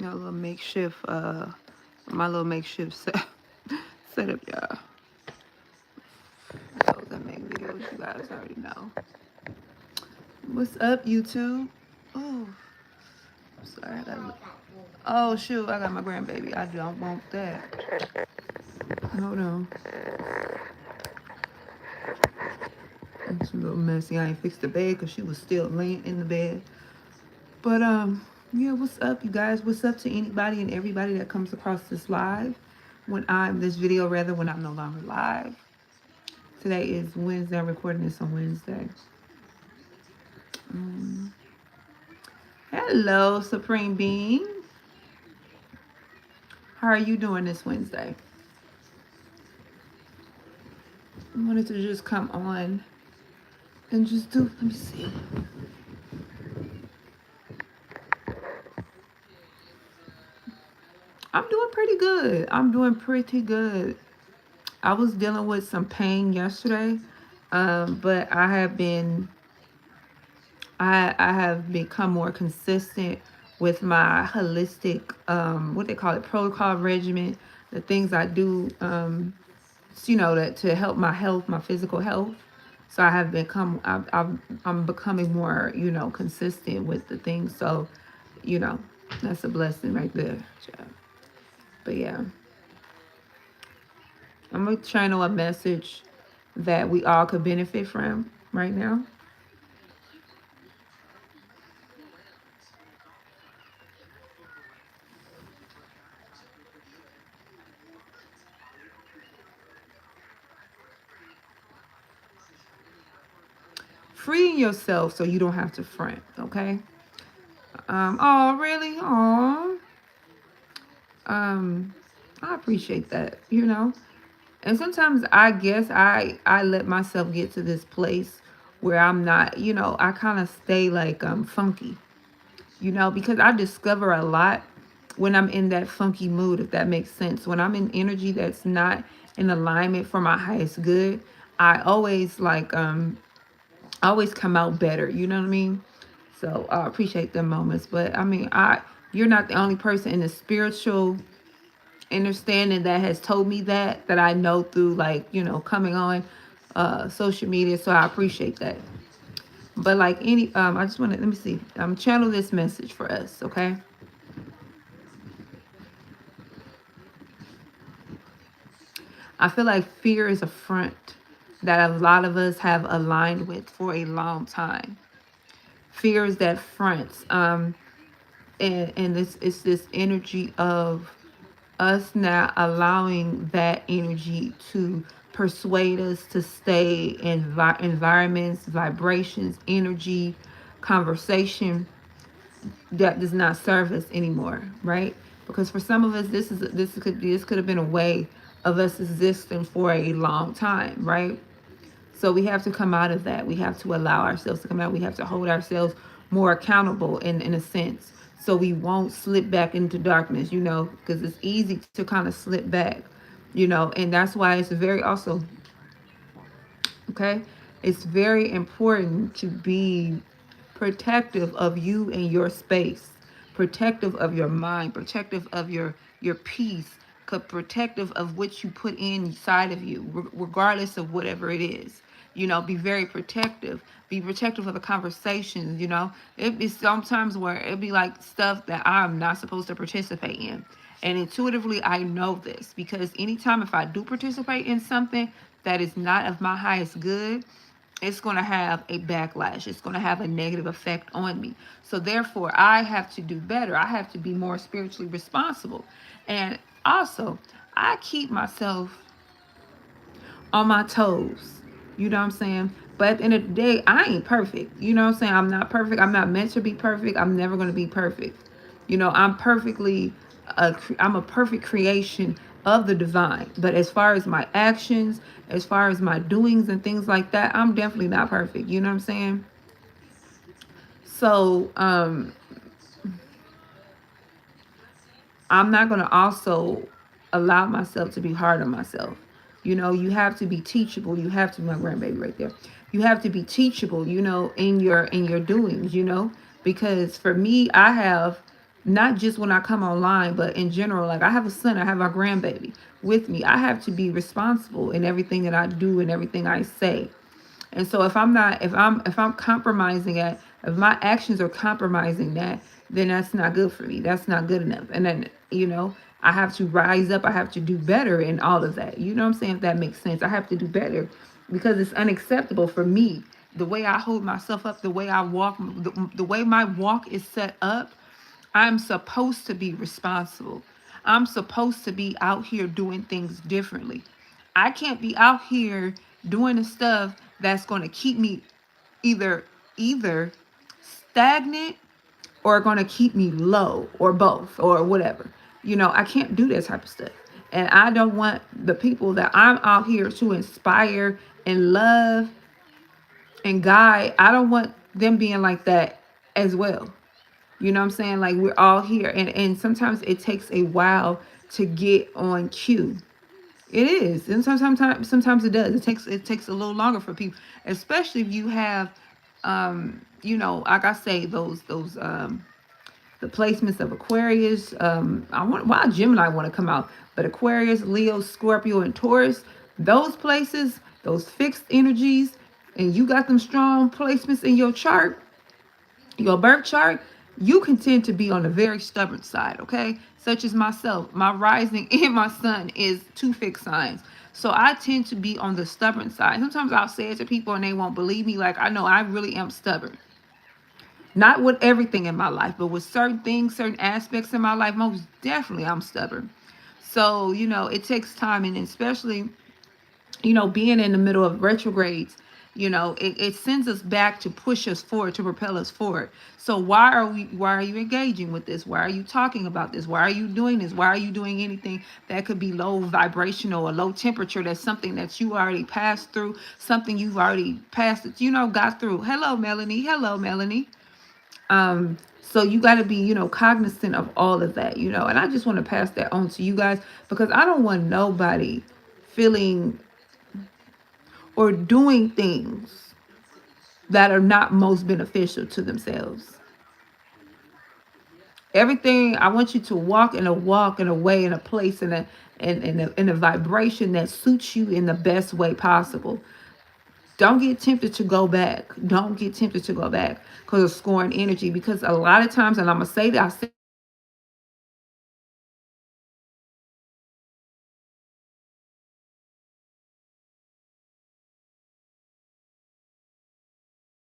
A little makeshift, my little makeshift setup, y'all. Those that make videos, you guys already know. What's up, YouTube? Oh, sorry, I got. Oh shoot, I got my grandbaby. I don't want that. Hold on. It's a little messy. I ain't fixed the bed because she was still laying in the bed. But yeah, what's up, you guys? What's up to anybody and everybody that comes across this live? This video rather, when I'm no longer live. Today is Wednesday. I'm recording this on Wednesday. Hello, Supreme Being. How are you doing this Wednesday? I wanted to just come on and just do, let me see. I'm doing pretty good. I'm doing pretty good. I was dealing with some pain yesterday, but I have become more consistent with my holistic, what they call it, protocol regimen, the things I do, that to help my health, my physical health. So I'm becoming more, consistent with the things. So, you know, that's a blessing right there. But yeah, I'm gonna channel a message that we all could benefit from right now. Freeing yourself so you don't have to front, okay? Oh, really? Oh, I appreciate that, And sometimes I guess I let myself get to this place where I'm not, I kind of stay like funky, because I discover a lot when I'm in that funky mood, if that makes sense. When I'm in energy that's not in alignment for my highest good, I always always come out better, you know what I mean? So I appreciate them moments. But I mean, you're not the only person in the spiritual understanding that has told me that I know through coming on social media. So I appreciate that. But like I just want to, let me see. Channel this message for us, okay? I feel like fear is a front that a lot of us have aligned with for a long time. Fear is that front. And this is this energy of us not allowing that energy to persuade us to stay in environments, vibrations, energy, conversation that does not serve us anymore, right? Because for some of us, this could have been a way of us existing for a long time, right? So we have to come out of that. We have to allow ourselves to come out. We have to hold ourselves more accountable in a sense. So we won't slip back into darkness, because it's easy to kind of slip back, and that's why it's very also, okay? It's very important to be protective of you and your space, protective of your mind, protective of your peace, protective of what you put inside of you, regardless of whatever it is. Be very protective. Be protective of the conversations. It be sometimes where it be like stuff that I'm not supposed to participate in. And intuitively, I know this because anytime if I do participate in something that is not of my highest good, it's going to have a backlash. It's going to have a negative effect on me. So therefore, I have to do better. I have to be more spiritually responsible. And also, I keep myself on my toes. You know what I'm saying? But at the end of the day, I ain't perfect. You know what I'm saying? I'm not perfect. I'm not meant to be perfect. I'm never going to be perfect. I'm a perfect creation of the divine. But as far as my actions, as far as my doings and things like that, I'm definitely not perfect. You know what I'm saying? So, I'm not going to also allow myself to be hard on myself. You have to be teachable. You have to, my grandbaby right there. You have to be teachable, in your doings, because for me, I have not just when I come online, but in general. Like I have a son, I have our grandbaby with me. I have to be responsible in everything that I do and everything I say. And so if I'm not, if I'm compromising it, if my actions are compromising that, then that's not good for me. That's not good enough. And then, I have to rise up. I have to do better in all of that. You know what I'm saying? If that makes sense. I have to do better because it's unacceptable for me. The way I hold myself up, the way I walk, the way my walk is set up, I'm supposed to be responsible. I'm supposed to be out here doing things differently. I can't be out here doing the stuff that's going to keep me either either stagnant or going to keep me low or both or whatever. I can't do that type of stuff. And I don't want the people that I'm out here to inspire and love and guide, I don't want them being like that as well. You know what I'm saying? Like we're all here, and sometimes it takes a while to get on cue. It is, and sometimes it does. It takes a little longer for people, especially if you have, like I say, those the placements of Aquarius. I want why Gemini want to come out, but Aquarius, Leo, Scorpio, and Taurus. Those places, those fixed energies, and you got them strong placements in your birth chart, you can tend to be on the very stubborn side, okay? Such as myself. My rising and my sun is two fixed signs. So I tend to be on the stubborn side. Sometimes I'll say it to people and they won't believe me. Like, I know I really am stubborn. Not with everything in my life, but with certain things, certain aspects in my life, most definitely I'm stubborn. So, it takes time, and especially being in the middle of retrogrades, it sends us back to push us forward, to propel us forward. So why are you engaging with this? Why are you talking about this? Why are you doing this? Why are you doing anything that could be low vibrational or low temperature? That's something that you already passed through, something you've already passed, got through. Hello, Melanie. Hello, Melanie. So you got to be, cognizant of all of that, and I just want to pass that on to you guys because I don't want nobody feeling or doing things that are not most beneficial to themselves. Everything I want you to walk in a way, in a place, in a vibration that suits you in the best way possible. Don't get tempted to go back. Don't get tempted to go back because of scoring energy. Because a lot of times, and I'm gonna say that I say